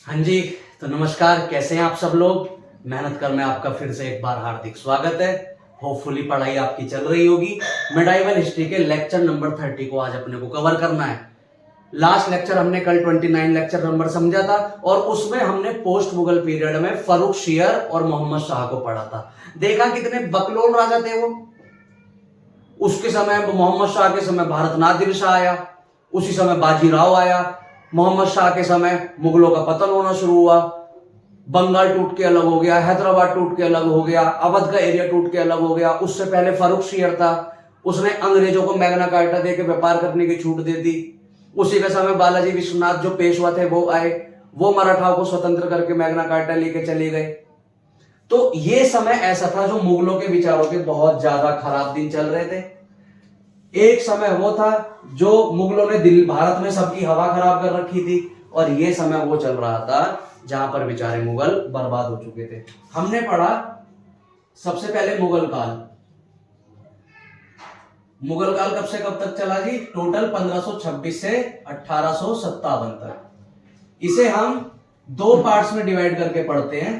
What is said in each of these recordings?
हाँ जी। तो नमस्कार, कैसे हैं आप सब लोग। मेहनत कर में आपका फिर से एक बार हार्दिक स्वागत है। होपफुली पढ़ाई आपकी चल रही होगी। मेडाइवल हिस्ट्री के लेक्चर नंबर 30 को आज अपने को कवर करना है। लास्ट लेक्चर हमने कल 29 लेक्चर नंबर समझा था और उसमें हमने पोस्ट मुगल पीरियड में फर्रुख शेर और मोहम्मद शाह को पढ़ा था। देखा कितने बकलोल राजा थे वो। उसके समय मोहम्मद शाह के समय भारत नादिर शाह आया, उसी समय बाजीराव आया। मोहम्मद शाह के समय मुगलों का पतन होना शुरू हुआ। बंगाल टूट के अलग हो गया, हैदराबाद टूट के अलग हो गया, अवध का एरिया टूट के अलग हो गया। उससे पहले फर्रुख शेर था, उसने अंग्रेजों को मैग्ना कार्टा दे के व्यापार करने की छूट दे दी। उसी के समय बालाजी विश्वनाथ जो पेशवा थे वो आए, वो मराठाओं को स्वतंत्र करके मैग्ना कार्टा लेके चले गए। तो ये समय ऐसा था जो मुगलों के विचारों के बहुत ज्यादा खराब दिन चल रहे थे। एक समय वो था जो मुगलों ने दिल्ली भारत में सबकी हवा खराब कर रखी थी, और ये समय वो चल रहा था जहां पर बेचारे मुगल बर्बाद हो चुके थे। हमने पढ़ा सबसे पहले मुगल काल। मुगल काल कब से कब तक चला जी? टोटल 1526 से 1857 तक। इसे हम दो पार्ट्स में डिवाइड करके पढ़ते हैं।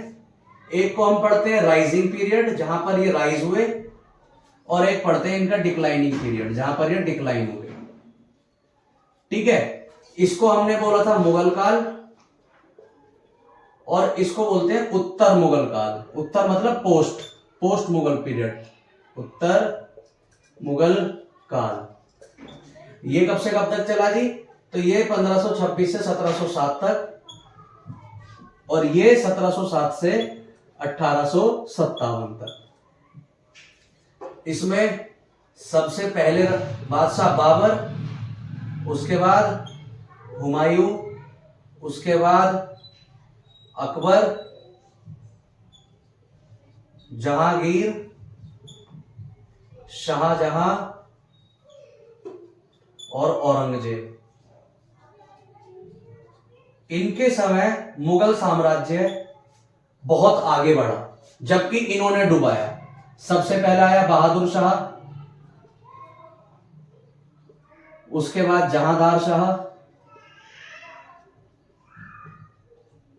एक को हम पढ़ते हैं राइजिंग पीरियड, जहां पर ये राइज हुए, और एक पढ़ते हैं इनका डिक्लाइनिंग पीरियड, जहां पर ये डिक्लाइन हुए। ठीक है, इसको हमने बोला था मुगल काल, और इसको बोलते हैं उत्तर मुगल काल। उत्तर मतलब पोस्ट मुगल पीरियड, उत्तर मुगल काल। ये कब से कब तक चला जी? तो ये 1526 से 1707 तक, और ये 1707 से 1857 तक। इसमें सबसे पहले बादशाह बाबर, उसके बाद हुमायूं, उसके बाद अकबर, जहांगीर, शाहजहां और औरंगजेब। इनके समय मुगल साम्राज्य बहुत आगे बढ़ा, जबकि इन्होंने डुबाया। सबसे पहला आया बहादुर शाह, उसके बाद जहांदार शाह,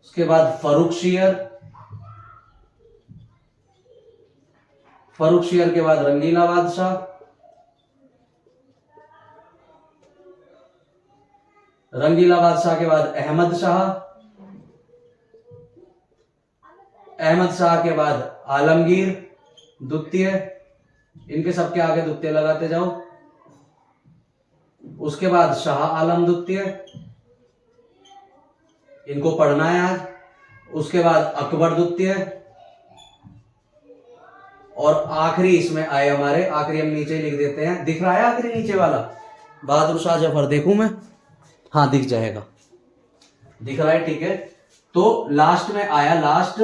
उसके बाद फर्रुख शेर के बाद रंगीला बादशाह, रंगीला बादशाह के बाद अहमद शाह के बाद आलमगीर द्वितीय। इनके सबके आगे द्वितीय लगाते जाओ। उसके बाद शाह आलम द्वितीय, इनको पढ़ना है आज। उसके बाद अकबर द्वितीय, और आखिरी इसमें आए हमारे, आखिरी हम नीचे लिख देते हैं, दिख रहा है आखिरी नीचे वाला बहादुर शाह जफर? देखूं मैं? हाँ, दिख जाएगा, दिख रहा है, ठीक है। तो लास्ट में आया, लास्ट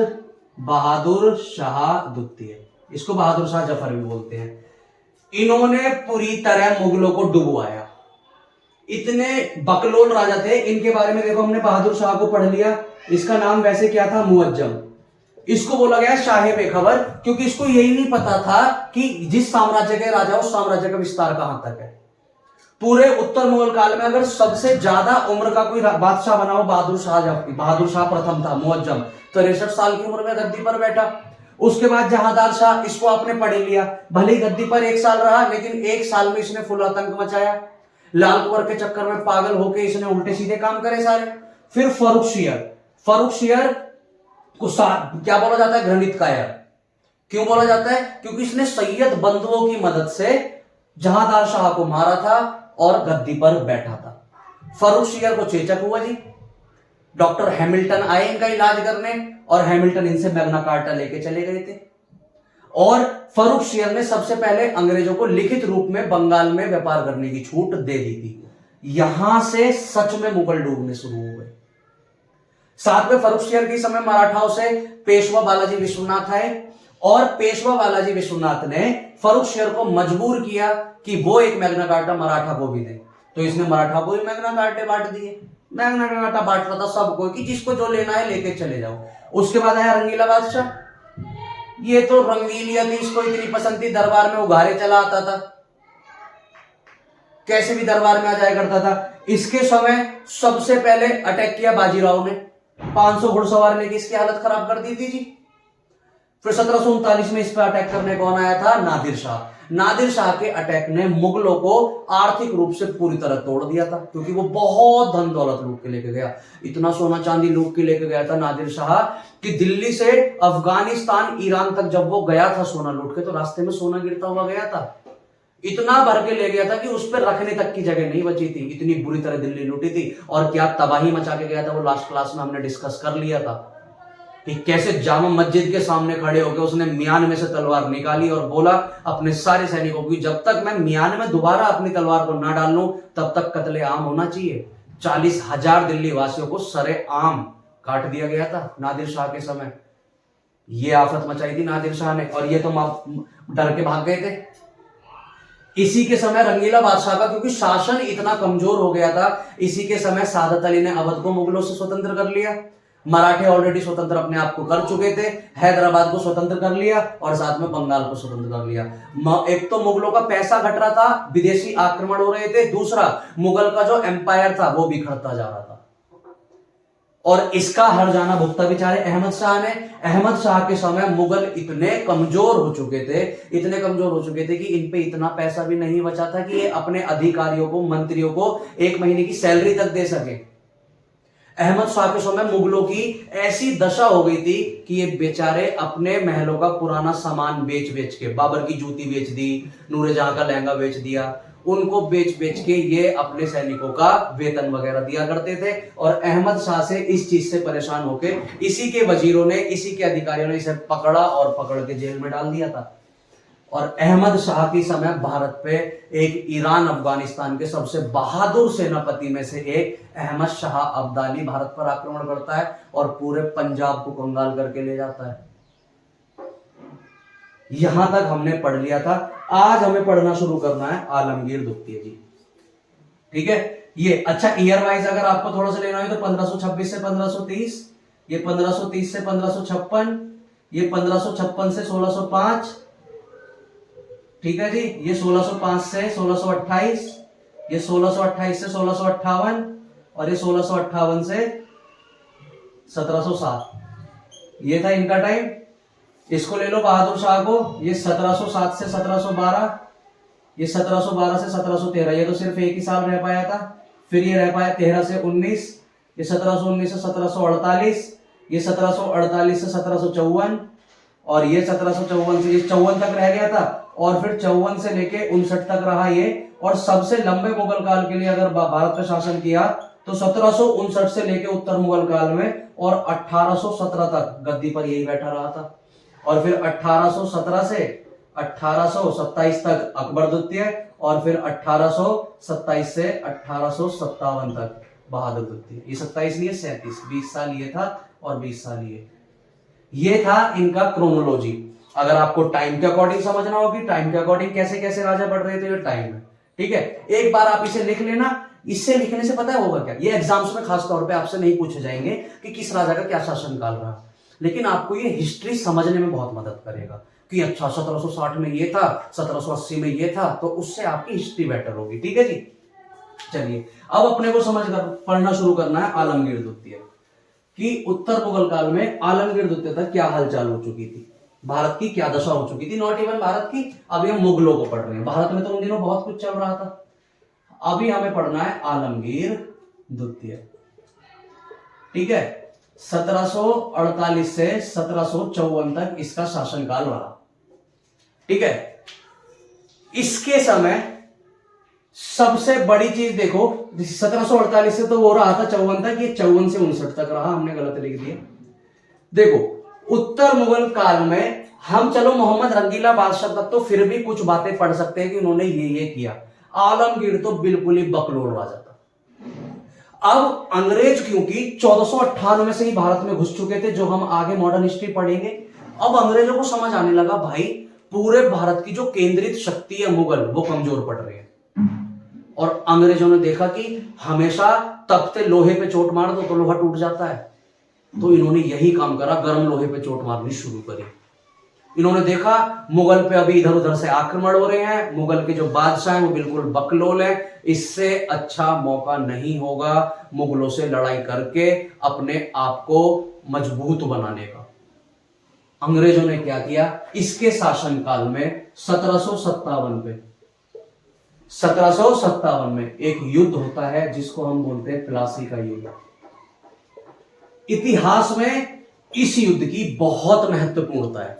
बहादुर शाह द्वितीय, इसको बहादुर शाह जफर भी बोलते हैं। इन्होंने पूरी तरह मुगलों को डुबवाया। इतने बकलोल राजा थे। इनके बारे में देखो, हमने बहादुर शाह को पढ़ लिया। इसका नाम वैसे क्या था? मुअज्जम। इसको बोला गया शाहे बेखबर, क्योंकि इसको यही नहीं पता था कि जिस साम्राज्य के राजा, उस साम्राज्य का विस्तार कहां तक है। पूरे उत्तर मुगल काल में अगर सबसे ज्यादा उम्र का कोई बादशाह बना हो, बहादुर शाह प्रथम था, मुअज्जम। 63 साल की उम्र में गद्दी पर बैठा। उसके बाद जहांदार शाह, इसको आपने पढ़ ही लिया। भले ही गद्दी पर 1 साल रहा, लेकिन 1 साल में इसने फुल आतंक मचाया। लाल कुंवर के चक्कर में पागल होकर इसने उल्टे सीधे काम करे सारे। फिर फर्रुख शेर को क्या बोला जाता है? घृणित कायर। क्यों बोला जाता है? क्योंकि इसने सैयद बंधुओं की मदद से जहांदार शाह को मारा था और गद्दी पर बैठा था। फर्रुख शेर को चेचक हुआ जी। डॉक्टर हैमिल्टन आए इनका इलाज करने, और हैमिल्टन इनसे मैग्ना कार्टा लेके चले गए थे। और फर्रुख शेर ने सबसे पहले अंग्रेजों को लिखित रूप में बंगाल में व्यापार करने की छूट दे दी थी। यहां से सच में मुगल डूबने शुरू हो गए। साथ में फर्रुख शेर के समय मराठाओं से पेशवा बालाजी विश्वनाथ आए, और पेशवा बालाजी विश्वनाथ ने फर्रुख शेर को मजबूर किया कि वो एक मैग्ना कार्टा मराठा को भी दे। तो इसने मराठा को भी मैग्ना कार्टे बांट दिए। मैग्ना कार्टा बांटता था सबको कि जिसको जो लेना है लेके चले जाओ। उसके बाद आया रंगीला बादशाह। ये तो रंगीलियत इसको इतनी पसंद थी, दरबार में उघारे चला आता था, कैसे भी दरबार में आ जाया करता था। इसके समय सबसे पहले अटैक किया बाजीराव ने। 500 घुड़सवार लेके इसकी हालत खराब कर दी थी जी। फिर 1739 में इस पर अटैक करने कौन आया था? नादिर शाह। नादिर शाह के अटैक ने मुगलों को आर्थिक रूप से पूरी तरह तोड़ दिया था, क्योंकि वो बहुत धन दौलत लूट के लेके गया। इतना सोना चांदी लूट के लेके गया था नादिर शाह कि दिल्ली से अफगानिस्तान, ईरान तक जब वो गया था सोना लूट के, तो रास्ते में सोना गिरता हुआ गया था। इतना भर के ले गया था कि उस पर रखने तक की जगह नहीं बची थी। इतनी बुरी तरह दिल्ली लूटी थी। और क्या तबाही मचा के गया था, वो लास्ट क्लास में हमने डिस्कस कर लिया था कि कैसे जामा मस्जिद के सामने खड़े होकर उसने मियान में से तलवार निकाली और बोला अपने सारे सैनिकों की, जब तक मैं मियान में दोबारा अपनी तलवार को ना डाल लूं तब तक कत्ले आम होना चाहिए। 40,000 दिल्ली वासियों को सरे आम काट दिया गया था नादिर शाह के समय। ये आफत मचाई थी नादिर शाह ने, और ये तो डर के भाग गए थे। इसी के समय रंगीला बादशाह का, क्योंकि शासन इतना कमजोर हो गया था, इसी के समय सादत अली ने अवध को मुगलों से स्वतंत्र कर लिया। मराठे ऑलरेडी स्वतंत्र अपने आप को कर चुके थे, हैदराबाद को स्वतंत्र कर लिया और साथ में बंगाल को स्वतंत्र कर लिया। एक तो मुगलों का पैसा घट रहा था, विदेशी आक्रमण हो रहे थे, दूसरा मुगल का जो एम्पायर था वो बिखरता जा रहा था। और इसका हर जाना भुगता बेचारे अहमद शाह ने। अहमद शाह के समय मुगल इतने कमजोर हो चुके थे कि इन पे इतना पैसा भी नहीं बचा था कि ये अपने अधिकारियों को, मंत्रियों को 1 महीने की सैलरी तक दे सके। अहमद शाह के समय मुगलों की ऐसी दशा हो गई थी कि ये बेचारे अपने महलों का पुराना सामान बेच बेच के, बाबर की जूती बेच दी, नूरे जहां का लहंगा बेच दिया, उनको बेच बेच के ये अपने सैनिकों का वेतन वगैरह दिया करते थे। और अहमद शाह से इस चीज से परेशान होके इसी के वजीरों ने, इसी के अधिकारियों ने इसे पकड़ा और पकड़ के जेल में डाल दिया था। और अहमद शाह के समय भारत पे एक ईरान अफगानिस्तान के सबसे बहादुर सेनापति में से एक अहमद शाह अब्दाली भारत पर आक्रमण करता है और पूरे पंजाब को कंगाल करके ले जाता है। यहां तक हमने पढ़ लिया था। आज हमें पढ़ना शुरू करना है आलमगीर द्वितीय जी। ठीक है, ये अच्छा ईयर वाइज अगर आपको थोड़ा सा लेना है तो 1526 से 1530, ये 1530 से 1556, ये 1556 से 1605, ठीक है जी, ये 1605 से 1628, ये 1628 से 1658 और ये 1658 से 1707। ये था इनका टाइम। इसको ले लो बहादुर शाह को, ये 1707 से 1712, ये 1712 से 1713, ये तो सिर्फ एक ही साल रह पाया था। फिर ये रह पाया 13 से 19, ये 1719 से 1748, ये 1748 से 1754 और ये 1754 से ये 54 तक रह गया था। और फिर 54 से लेके 59 तक रहा ये। और सबसे लंबे मुगल काल के लिए अगर भारत का शासन किया तो 1759 से लेके उत्तर मुगल काल में, और 1817 तक गद्दी पर यही बैठा रहा था। और फिर 1817 से 1827 तक अकबर द्वितीय, और फिर 1827 से 1857 तक बहादुर द्वितीय। ये 27 नहीं है, 37, 20 साल ये था और 20 साल ये था इनका क्रोनोलॉजी। अगर आपको टाइम के अकॉर्डिंग समझना हो कि टाइम के अकॉर्डिंग कैसे कैसे राजा बढ़ रहे थे, ये टाइम है। ठीक है, एक बार आप इसे लिख लेना। इससे लिखने से पता होगा क्या, ये एग्जाम्स में खास तौर पे आपसे नहीं पूछे जाएंगे कि किस राजा का क्या शासन काल रहा, लेकिन आपको ये हिस्ट्री समझने में बहुत मदद करेगा कि अच्छा 1760 में ये था, 1780 में ये था, तो उससे आपकी हिस्ट्री बेटर होगी। ठीक है जी, चलिए अब अपने को समझ कर पढ़ना शुरू करना है आलमगीर द्वितीय कि उत्तर मुगल काल में आलमगीर द्वितीय तक क्या हालचाल हो चुकी थी, भारत की क्या दशा हो चुकी थी। नॉट इवन भारत की, अभी हम मुगलों को पढ़ रहे हैं। भारत में तो उन दिनों बहुत कुछ चल रहा था। अभी हमें पढ़ना है आलमगीर द्वितीय। ठीक है, 1748 से 1754 तक इसका शासनकाल रहा। ठीक है, इसके समय सबसे बड़ी चीज देखो, 1748 से तो वो रहा था 54 तक, ये 54 से 59 तक रहा। हमने गलत लिख दिया। देखो उत्तर मुगल काल में हम चलो मोहम्मद रंगीला बादशाह तक तो फिर भी कुछ बातें पढ़ सकते हैं कि उन्होंने ये किया। आलमगीर तो बिल्कुल ही बकलोल राजा था। अब अंग्रेज क्योंकि 1498 से ही भारत में घुस चुके थे, जो हम आगे मॉडर्न हिस्ट्री पढ़ेंगे। अब अंग्रेजों को समझ आने लगा भाई पूरे भारत की जो केंद्रित शक्ति है मुगल, वो कमजोर पड़ रही है। और अंग्रेजों ने देखा कि हमेशा तपते लोहे पे चोट मार दो तो लोहा टूट जाता है, तो इन्होंने यही काम करा, गर्म लोहे पे चोट मारनी शुरू करी। इन्होंने देखा मुगल पे अभी इधर उधर से आक्रमण हो रहे हैं, मुगल के जो बादशाह हैं वो बिल्कुल बकलोल हैं, इससे अच्छा मौका नहीं होगा मुगलों से लड़ाई करके अपने आप को मजबूत बनाने का। अंग्रेजों ने क्या किया, इसके शासनकाल में 1757 में एक युद्ध होता है जिसको हम बोलते हैं प्लासी का युद्ध। इतिहास में इस युद्ध की बहुत महत्वपूर्णता है,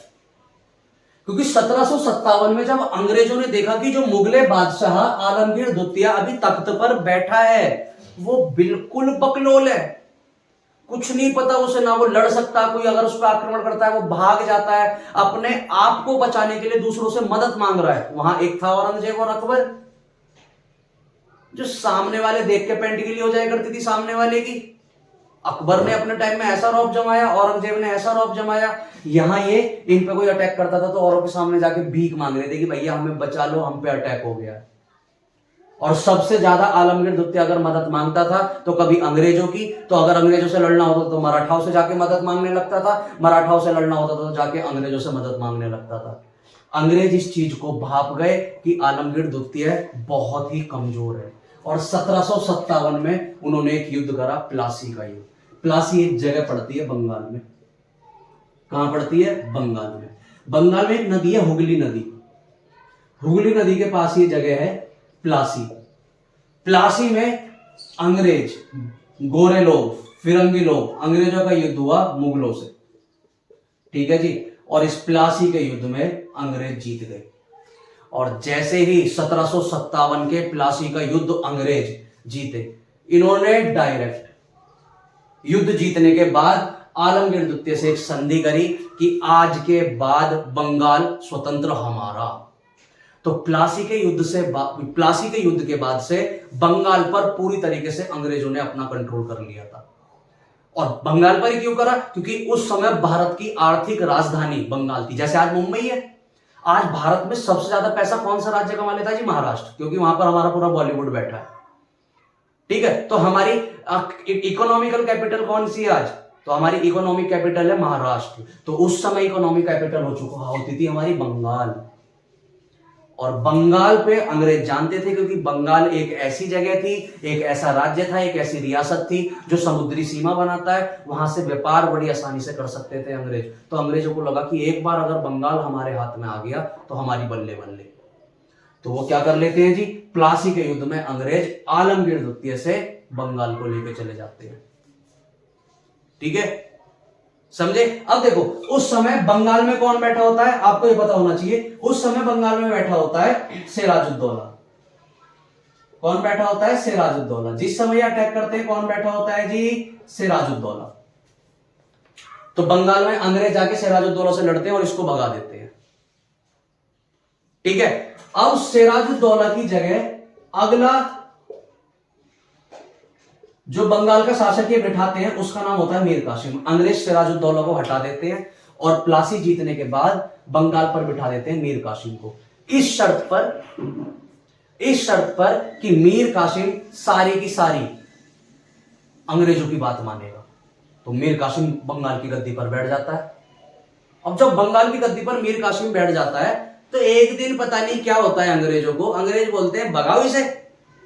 क्योंकि 1757 में जब अंग्रेजों ने देखा कि जो मुगले बादशाह आलमगीर द्वितीय अभी तख्त पर बैठा है वो बिल्कुल बकलोल है, कुछ नहीं पता उसे, ना वो लड़ सकता, कोई अगर उस पर आक्रमण करता है वो भाग जाता है, अपने आप को बचाने के लिए दूसरों से मदद मांग रहा है। वहां एक था औरंगजेब और अकबर, जो सामने वाले देख के पेंट गिली हो जाया करती थी सामने वाले की। अकबर ने अपने टाइम में ऐसा रौब जमाया, औरंगजेब ने ऐसा रौब जमाया। यहां ये इन पे कोई अटैक करता था तो औरों के सामने जाके भीख मांग रहे थे कि भैया हमें बचा लो, हम पे अटैक हो गया। और सबसे ज्यादा आलमगीर द्वितीय अगर मदद मांगता था तो कभी अंग्रेजों की, तो अगर अंग्रेजों से लड़ना होता तो मराठाओं से जाके मदद मांगने लगता था, मराठाओं से लड़ना होता तो जाके अंग्रेजों से मदद मांगने लगता था। अंग्रेज इस चीज को भाप गए कि आलमगीर द्वितीय बहुत ही कमजोर है, और 1757 में उन्होंने एक युद्ध करा, प्लासी का युद्ध। प्लासी एक जगह पड़ती है बंगाल में। कहां पड़ती है? बंगाल में। बंगाल में एक नदी है हुगली नदी, हुगली नदी के पास ये जगह है प्लासी। प्लासी में अंग्रेज, गोरे लोग, फिरंगी लोग, अंग्रेजों का युद्ध हुआ मुगलों से, ठीक है जी। और इस प्लासी के युद्ध में अंग्रेज जीत गए, और जैसे ही 1757 के प्लासी का युद्ध अंग्रेज जीते, इन्होंने डायरेक्ट युद्ध जीतने के बाद आलमगीर द्वितीय से एक संधि करी कि आज के बाद बंगाल स्वतंत्र हमारा। तो प्लासी के युद्ध के बाद से बंगाल पर पूरी तरीके से अंग्रेजों ने अपना कंट्रोल कर लिया था। और बंगाल पर ही क्यों करा? क्योंकि उस समय भारत की आर्थिक राजधानी बंगाल थी। जैसे आज मुंबई है, आज भारत में सबसे ज्यादा पैसा कौन सा राज्य कमा लेता है जी? महाराष्ट्र, क्योंकि वहां पर हमारा पूरा बॉलीवुड बैठा है, ठीक है। तो हमारी इकोनॉमिकल कैपिटल कौन सी है आज? तो हमारी इकोनॉमिक कैपिटल है महाराष्ट्र। तो उस समय इकोनॉमिक कैपिटल होती थी हमारी बंगाल, और बंगाल पे अंग्रेज जानते थे, क्योंकि बंगाल एक ऐसी जगह थी, एक ऐसा राज्य था, एक ऐसी रियासत थी जो समुद्री सीमा बनाता है, वहां से व्यापार बड़ी आसानी से कर सकते थे अंग्रेज। तो अंग्रेजों को लगा कि एक बार अगर बंगाल हमारे हाथ में आ गया तो हमारी बल्ले बल्ले। तो वो क्या कर लेते हैं जी, प्लासी के युद्ध में अंग्रेज आलमगीर द्वितीय से बंगाल को लेकर चले जाते हैं, ठीक है, समझे। अब देखो उस समय बंगाल में कौन बैठा होता है, आपको ये पता होना चाहिए। उस समय बंगाल में बैठा होता है सिराजुद्दौला। कौन बैठा होता है? सिराजुद्दौला। जिस समय अटैक करते हैं कौन बैठा होता है जी? सिराजुद्दौला। तो बंगाल में अंग्रेज जाके सिराजुद्दौला से लड़ते हैं और इसको भगा देते हैं, ठीक है। अब सिराजुद्दौला की जगह अगला जो बंगाल का शासक ये बिठाते हैं उसका नाम होता है मीर कासिम। अंग्रेज सिराजुद्दौला को हटा देते हैं और प्लासी जीतने के बाद बंगाल पर बिठा देते हैं मीर कासिम को, इस शर्त पर कि मीर कासिम सारी की सारी अंग्रेजों की बात मानेगा। तो मीर कासिम बंगाल की गद्दी पर बैठ जाता है। अब जब बंगाल की गद्दी पर मीर कासिम बैठ जाता है तो एक दिन पता नहीं क्या होता है अंग्रेजों को, अंग्रेज बोलते हैं भगाओ इसे,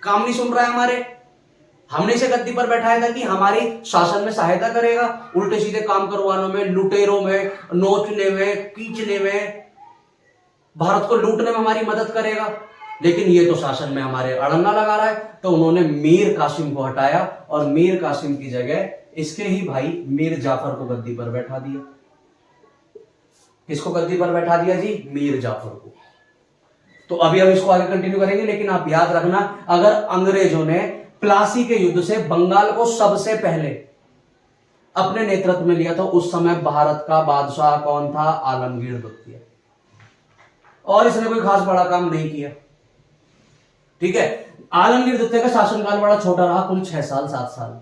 काम नहीं सुन रहा है हमारे, हमने इसे गद्दी पर बैठाया था कि हमारी शासन में सहायता करेगा, उल्टे सीधे काम करवाने में, लुटेरों में, नोचने में, खींचने में, भारत को लूटने में हमारी मदद करेगा, लेकिन ये तो शासन में हमारे अड़ंगा लगा रहा है। तो उन्होंने मीर कासिम को हटाया और मीर कासिम की जगह इसके ही भाई मीर जाफर को गद्दी पर बैठा दिया। किसको गद्दी पर बैठा दिया जी? मीर जाफर को। तो अभी हम इसको आगे कंटिन्यू करेंगे, लेकिन आप याद रखना, अगर अंग्रेजों ने प्लासी के युद्ध से बंगाल को सबसे पहले अपने नेतृत्व में लिया तो उस समय भारत का बादशाह कौन था? आलमगीर द्वितीय। और इसने कोई खास बड़ा काम नहीं किया, ठीक है। आलमगीर द्वितीय का शासनकाल बड़ा छोटा रहा, कुल 6 साल 7 साल,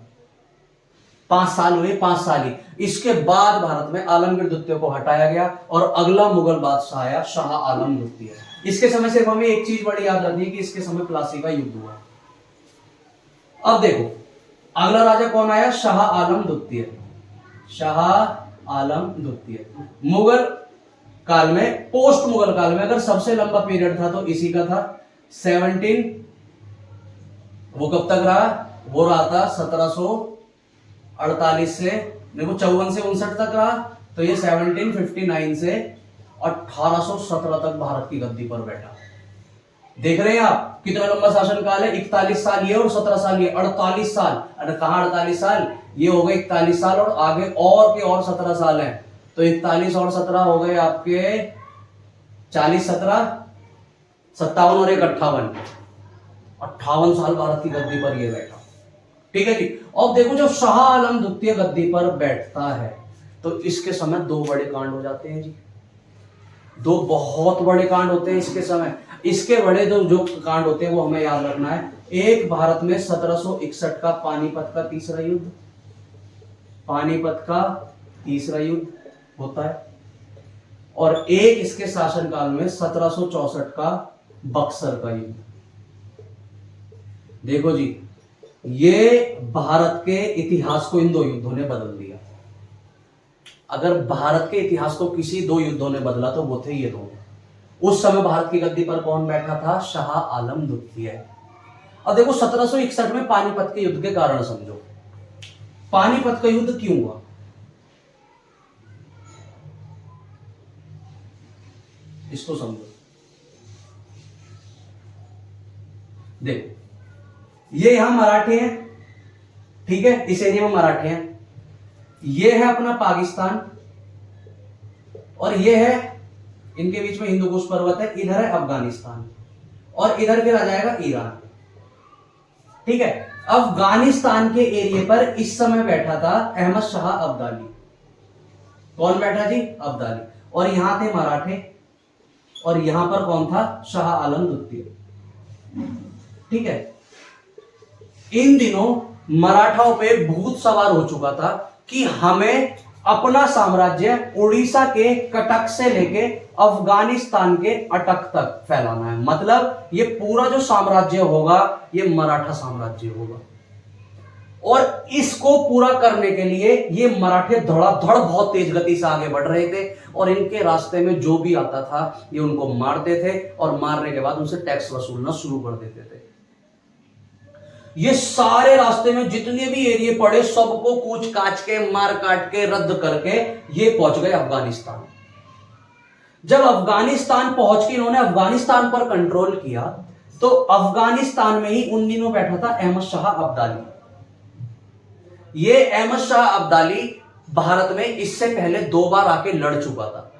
5 साल हुए, 5 साल ही। इसके बाद भारत में आलमगीर द्वितीय को हटाया गया और अगला मुगल बादशाह आया शाह आलम द्वितीय। इसके समय सिर्फ हमें एक चीज बड़ी याद रखनी है कि इसके समय प्लासी का युद्ध हुआ। अब देखो अगला राजा कौन आया? शाह आलम द्वितीय। शाह आलम द्वितीय। मुगल काल में, पोस्ट मुगल काल में अगर सबसे लंबा पीरियड था तो इसी का था 17, वो कब तक रहा, वो रहा था 1748 से, देखो 54 से 59 तक रहा, तो ये 1759 से 1817 तक भारत की गद्दी पर बैठा। देख रहे हैं आप कितना लंबा शासन काल है, 41 साल ये और 17 साल ये, 48 साल। अरे कहां 48 साल, ये हो गए 41 साल और आगे और के और 17 साल हैं, तो 41 और 17 हो गए आपके 40, 17, 57 और 1 58, 58 साल भारत की गद्दी पर ये बैठा। ठीक है जी। अब देखो जब शाह आलम द्वितीय गद्दी पर बैठता है तो इसके समय दो बड़े कांड हो जाते हैं जी, दो बहुत बड़े कांड होते हैं इसके समय। इसके बड़े जो कांड होते हैं वो हमें याद रखना है। एक भारत में 1761 का पानीपत का तीसरा युद्ध, पानीपत का तीसरा युद्ध होता है, और एक इसके शासनकाल में 1764 का बक्सर का युद्ध। देखो जी, ये भारत के इतिहास को इन दो युद्धों ने बदल दिया। अगर भारत के इतिहास को किसी दो युद्धों ने बदला तो वो थे ये दो। उस समय भारत की गद्दी पर कौन बैठा था, शाह आलम द्वितीय। अब देखो 1761 में पानीपत के युद्ध के कारण समझो, पानीपत का युद्ध क्यों हुआ, इसको समझो। देखो ये यहां मराठे हैं, ठीक है, इस एरिया में मराठे हैं, ये है अपना पाकिस्तान और ये है, इनके बीच में हिंदू कुश पर्वत है, इधर है अफगानिस्तान और इधर फिर आ जाएगा ईरान। ठीक है, अफगानिस्तान के एरिया पर इस समय बैठा था अहमद शाह अब्दाली। कौन बैठा जी, अब्दाली। और यहां थे मराठे और यहां पर कौन था, शाह आलम द्वितीय। ठीक है, इन दिनों मराठाओं पे भूत सवार हो चुका था कि हमें अपना साम्राज्य उड़ीसा के कटक से लेके अफगानिस्तान के अटक तक फैलाना है। मतलब ये पूरा जो साम्राज्य होगा ये मराठा साम्राज्य होगा, और इसको पूरा करने के लिए ये मराठे धड़ाधड़ बहुत तेज गति से आगे बढ़ रहे थे, और इनके रास्ते में जो भी आता था ये उनको मारते थे, और मारने के बाद उनसे टैक्स वसूलना शुरू कर देते थे। ये सारे रास्ते में जितने भी एरिया पड़े सबको कूच काच के, मार काट के, रद्द करके ये पहुंच गए अफगानिस्तान। जब अफगानिस्तान पहुंच के इन्होंने अफगानिस्तान पर कंट्रोल किया तो अफगानिस्तान में ही उन दिनों बैठा था अहमद शाह अब्दाली। ये अहमद शाह अब्दाली भारत में इससे पहले 2 बार आके लड़ चुका था।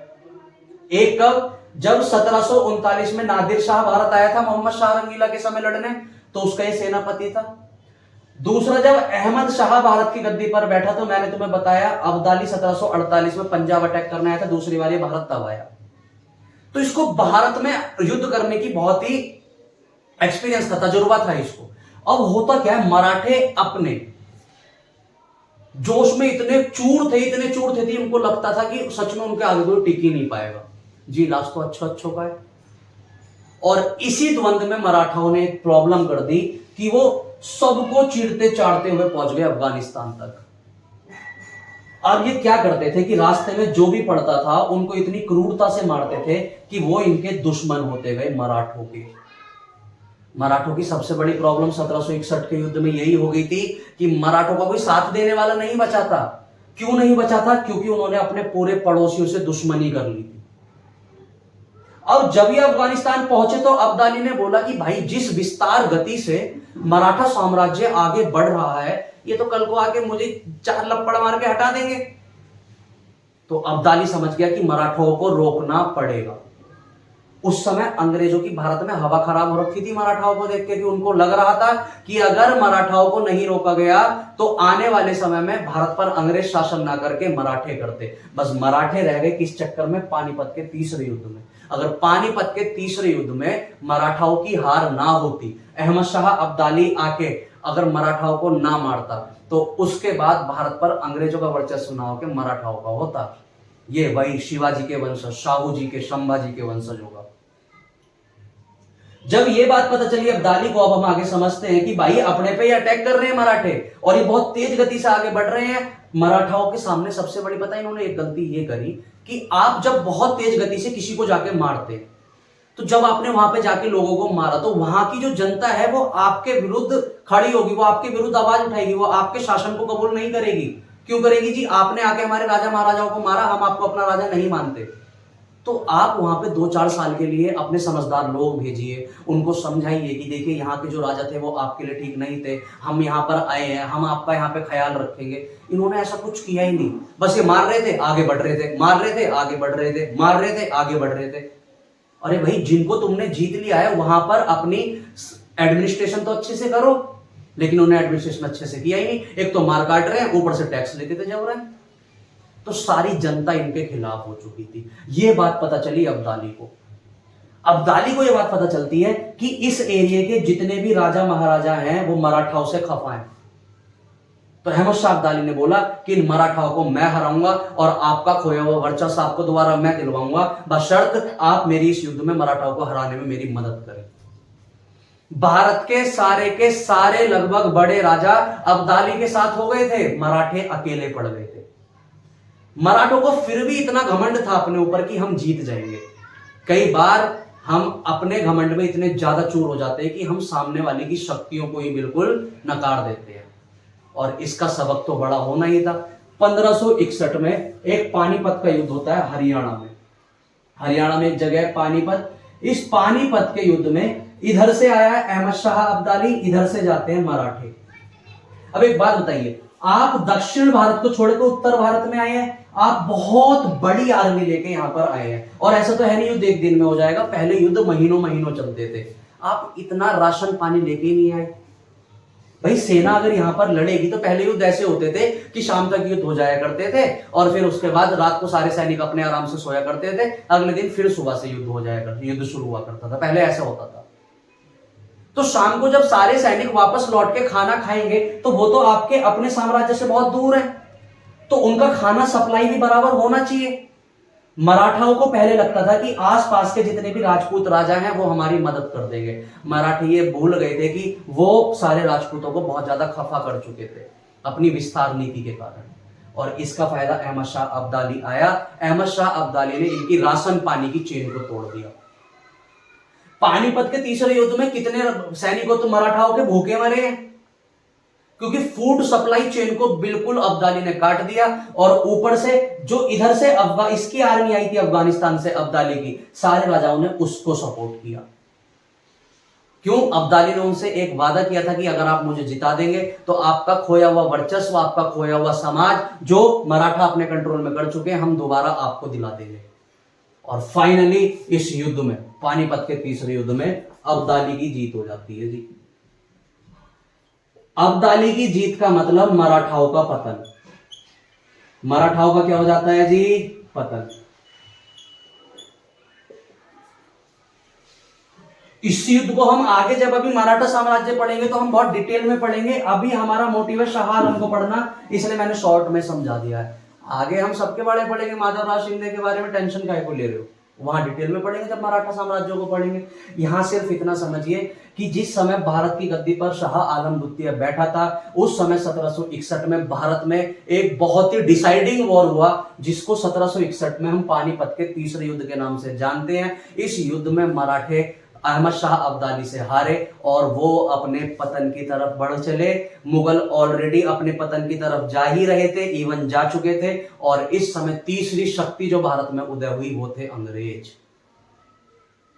एक कब, जब 1739 में नादिर शाह भारत आया था मोहम्मद शाह रंगीला के समय लड़ने, तो उसका ये सेनापति था। दूसरा, जब अहमद शाह भारत की गद्दी पर बैठा तो मैंने तुम्हें बताया अब्दाली 1748 में पंजाब अटैक करने आया था, दूसरी बार ये भारत तब आया। तो इसको भारत में युद्ध करने की बहुत ही एक्सपीरियंस था, तजुर्बा था इसको। अब होता क्या है, मराठे अपने जोश में इतने चूर थे, उनको लगता था कि सच में उनके आगे कोई टिक ही नहीं पाएगा जी, लास्ट तो अच्छा का है। और इसी द्वंद्व में मराठाओं ने एक प्रॉब्लम कर दी कि वो सबको चीरते चाटते हुए पहुंच गए अफगानिस्तान तक। अब ये क्या करते थे कि रास्ते में जो भी पड़ता था उनको इतनी क्रूरता से मारते थे कि वो इनके दुश्मन होते गए मराठों के। मराठों की सबसे बड़ी प्रॉब्लम 1761 के युद्ध में यही हो गई थी कि मराठों का कोई साथ देने वाला नहीं बचा था। क्यों नहीं बचा था, क्योंकि उन्होंने अपने पूरे पड़ोसियों से दुश्मनी कर ली थी। अब जब ये अफगानिस्तान पहुंचे तो अब्दाली ने बोला कि भाई जिस विस्तार गति से मराठा साम्राज्य आगे बढ़ रहा है, ये तो कल को आके मुझे 4 लपड़ मार के हटा देंगे। तो अब्दाली समझ गया कि मराठाओं को रोकना पड़ेगा। उस समय अंग्रेजों की भारत में हवा खराब हो रखी थी मराठाओं को देख के, कि उनको लग रहा था कि अगर मराठाओं को नहीं रोका गया तो आने वाले समय में भारत पर अंग्रेज शासन ना करके मराठे करते। बस मराठे रह गए किस चक्कर में, पानीपत के तीसरे युद्ध में। अगर पानीपत के तीसरे युद्ध में मराठाओं की हार ना होती, अहमद शाह अब्दाली आके अगर मराठाओं को ना मारता, तो उसके बाद भारत पर अंग्रेजों का वर्चस्व ना होकर मराठाओं का होता। ये वही शिवाजी के वंशज, शाहू जी के, संभाजी के वंशज होगा। जब ये बात पता चली अब्दाली को, अब हम आगे समझते हैं कि भाई अपने पे ही अटैक कर रहे हैं मराठे और ये बहुत तेज गति से आगे बढ़ रहे हैं। मराठाओं के सामने सबसे बड़ी पता इन्होंने एक गलती ये करी कि आप जब बहुत तेज गति से किसी को जाके मारते हैं, तो जब आपने वहां पे जाके लोगों को मारा तो वहां की जो जनता है वो आपके विरुद्ध खड़ी होगी, वो आपके विरुद्ध आवाज उठाएगी, वो आपके शासन को कबूल नहीं करेगी। क्यों करेगी जी? आपने आके हमारे राजा महाराजाओं को मारा, हम आपको अपना राजा नहीं मानते। तो आप वहां पे 2-4 साल के लिए अपने समझदार लोग भेजिए, उनको समझाइए कि देखिए यहाँ के जो राजा थे वो आपके लिए ठीक नहीं थे, हम यहाँ पर आए हैं, हम आपका यहाँ पे ख्याल रखेंगे। इन्होंने ऐसा कुछ किया ही नहीं, बस ये मार रहे थे आगे बढ़ रहे थे, मार रहे थे आगे बढ़ रहे थे, मार रहे थे आगे बढ़ रहे थे। अरे भाई, जिनको तुमने जीत लिया है वहां पर अपनी एडमिनिस्ट्रेशन तो अच्छे से करो, लेकिन उन्हें एडमिनिस्ट्रेशन अच्छे से किया ही नहीं। एक तो मार काट रहे हैं, ऊपर से टैक्स लेते थे जब रहे, तो सारी जनता इनके खिलाफ हो चुकी थी। ये बात पता चली अब्दाली को। अब्दाली को यह बात पता चलती है कि इस एरिया के जितने भी राजा महाराजा हैं वो मराठाओं से खफा हैं। तो अहमद शाह अब्दाली ने बोला कि इन मराठाओं को मैं हराऊंगा और आपका खोया हुआ वर्चस्व आपको दोबारा मैं दिलवाऊंगा, बशर्त आप मेरी इस युद्ध में मराठाओं को हराने में मेरी मदद करें। भारत के सारे लगभग बड़े राजा अब्दाली के साथ हो गए थे, मराठे अकेले पड़ गए थे। मराठों को फिर भी इतना घमंड था अपने ऊपर कि हम जीत जाएंगे। कई बार हम अपने घमंड में इतने ज्यादा चूर हो जाते हैं कि हम सामने वाले की शक्तियों को ही बिल्कुल नकार देते हैं, और इसका सबक तो बड़ा होना ही था। 1561 में एक पानीपत का युद्ध होता है हरियाणा में। हरियाणा में एक जगह है पानीपत। इस पानीपत के युद्ध में इधर से आया है अहमद शाह अब्दाली, इधर से जाते हैं मराठे। अब एक बात बताइए, आप दक्षिण भारत को छोड़कर उत्तर भारत में आए हैं, आप बहुत बड़ी आर्मी लेके यहां पर आए हैं, और ऐसा तो है नहीं युद्ध एक दिन में हो जाएगा, पहले युद्ध महीनों महीनों चलते थे। आप इतना राशन पानी लेके नहीं आए। भाई सेना अगर यहां पर लड़ेगी तो पहले युद्ध ऐसे होते थे कि शाम तक युद्ध हो जाया करते थे, और फिर उसके बाद रात को सारे सैनिक अपने आराम से सोया करते थे, अगले दिन फिर सुबह से युद्ध हो जाया करता, युद्ध शुरू हुआ करता था, पहले ऐसा होता था। तो शाम को जब सारे सैनिक वापस लौट के खाना खाएंगे तो वो तो आपके अपने साम्राज्य से बहुत दूर है, तो उनका खाना सप्लाई भी बराबर होना चाहिए। मराठाओं को पहले लगता था कि आसपास के जितने भी राजपूत राजा हैं वो हमारी मदद कर देंगे। मराठी ये भूल गए थे कि वो सारे राजपूतों को बहुत ज्यादा खफा कर चुके थे अपनी विस्तार नीति के कारण, और इसका फायदा अहमद शाह अब्दाली आया। अहमद शाह अब्दाली ने इनकी राशन पानी की चेन को तोड़ दिया। पानीपत के तीसरे युद्ध में कितने सैनिकों तो मराठाओं के भूखे मरे हैं, क्योंकि फूड सप्लाई चेन को बिल्कुल अब्दाली ने काट दिया, और ऊपर से जो इधर से इसकी आर्मी आई थी अफगानिस्तान से अब्दाली की, सारे राजाओं ने उसको सपोर्ट किया। क्यों? अब्दाली ने उनसे एक वादा किया था कि अगर आप मुझे जिता देंगे तो आपका खोया हुआ वर्चस्व, आपका खोया हुआ समाज जो मराठा अपने कंट्रोल में कर चुके हैं, हम दोबारा आपको दिला देंगे। और फाइनली इस युद्ध में, पानीपत के तीसरे युद्ध में, अब्दाली की जीत हो जाती है जी। अब्दाली की जीत का मतलब मराठाओं का पतन। मराठाओं का क्या हो जाता है जी? पतन। इस युद्ध को हम आगे जब अभी मराठा साम्राज्य पढ़ेंगे तो हम बहुत डिटेल में पढ़ेंगे। अभी हमारा मोटिव है शाह आलम को पढ़ना, इसलिए मैंने शॉर्ट में समझा दिया है। आगे हम सबके बारे में पढ़ेंगे, माधवराव शिंदे के बारे में टेंशन काहे को ले रहे हो, वहां डिटेल में पढ़ेंगे जब मराठा साम्राज्यों को पढ़ेंगे। यहां सिर्फ इतना समझिए कि जिस समय भारत की गद्दी पर शाह आलम द्वितीय बैठा था, उस समय 1761 में भारत में एक बहुत ही डिसाइडिंग वॉर हुआ, जिसको 1761 में हम पानीपत के तीसरे युद्ध के नाम से जानते हैं। इस युद्ध में मराठे अहमद शाह अब्दाली से हारे और वो अपने पतन की तरफ बढ़ चले। मुगल ऑलरेडी अपने पतन की तरफ जा ही रहे थे, इवन जा चुके थे, और इस समय तीसरी शक्ति जो भारत में उदय हुई वो थे अंग्रेज।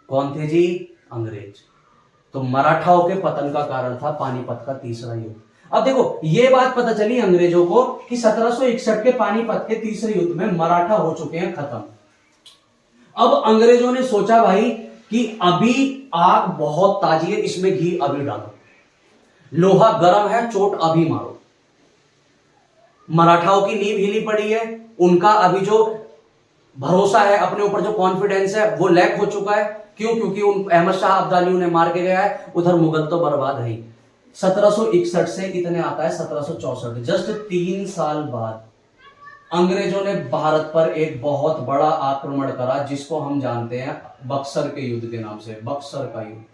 कौन थे जी? अंग्रेज। तो मराठाओं के पतन का कारण था पानीपत का तीसरा युद्ध। अब देखो, ये बात पता चली अंग्रेजों को कि 1761 के पानीपत के तीसरे युद्ध में मराठा हो चुके हैं खत्म। अब अंग्रेजों ने सोचा भाई कि अभी आग बहुत ताजी है, इसमें घी अभी डालो, लोहा गर्म है, चोट अभी मारो। मराठाओं की नींव हिली पड़ी है, उनका अभी जो भरोसा है, अपने ऊपर जो कॉन्फिडेंस है, वो लैक हो चुका है। क्यों? क्योंकि अहमद शाह अब्दाली उन्हें मार के गया है, उधर मुगल तो बर्बाद है। 1761 से इतने आता है 1764, जस्ट 3 साल बाद अंग्रेजों ने भारत पर एक बहुत बड़ा आक्रमण करा, जिसको हम जानते हैं बक्सर के युद्ध के नाम से, बक्सर का युद्ध।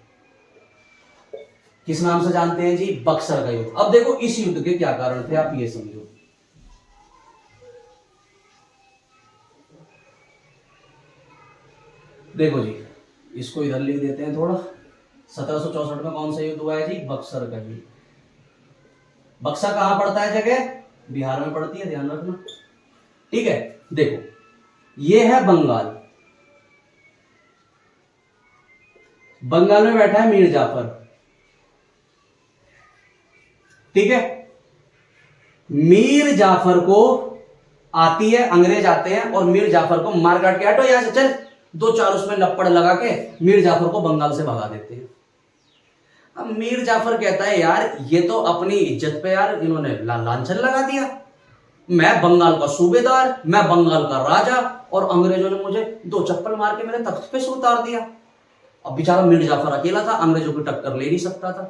किस नाम से जानते हैं जी? बक्सर का युद्ध। अब देखो इस युद्ध के क्या कारण थे, आप ये समझो। देखो जी, इसको इधर लिख देते हैं थोड़ा। 1764 में कौन सा युद्ध हुआ है जी? बक्सर का युद्ध। बक्सर कहां पड़ता है जगह? बिहार में पड़ती है, ध्यान रखना। ठीक है, देखो ये है बंगाल। बंगाल में बैठा है मीर जाफर। ठीक है, मीर जाफर को आती है, अंग्रेज आते हैं और मीर जाफर को मार काट के, हटो यहां से, चल, दो चार उसमें लपड़ लगा के मीर जाफर को बंगाल से भगा देते हैं। अब मीर जाफर कहता है यार ये तो अपनी इज्जत पे यार इन्होंने लांछन लगा दिया, मैं बंगाल का सूबेदार, मैं बंगाल का राजा, और अंग्रेजों ने मुझे दो चप्पल मार के मेरे तख्त पे से उतार दिया। अब बेचारा मीर जाफर अकेला था, अंग्रेजों की टक्कर ले नहीं सकता था।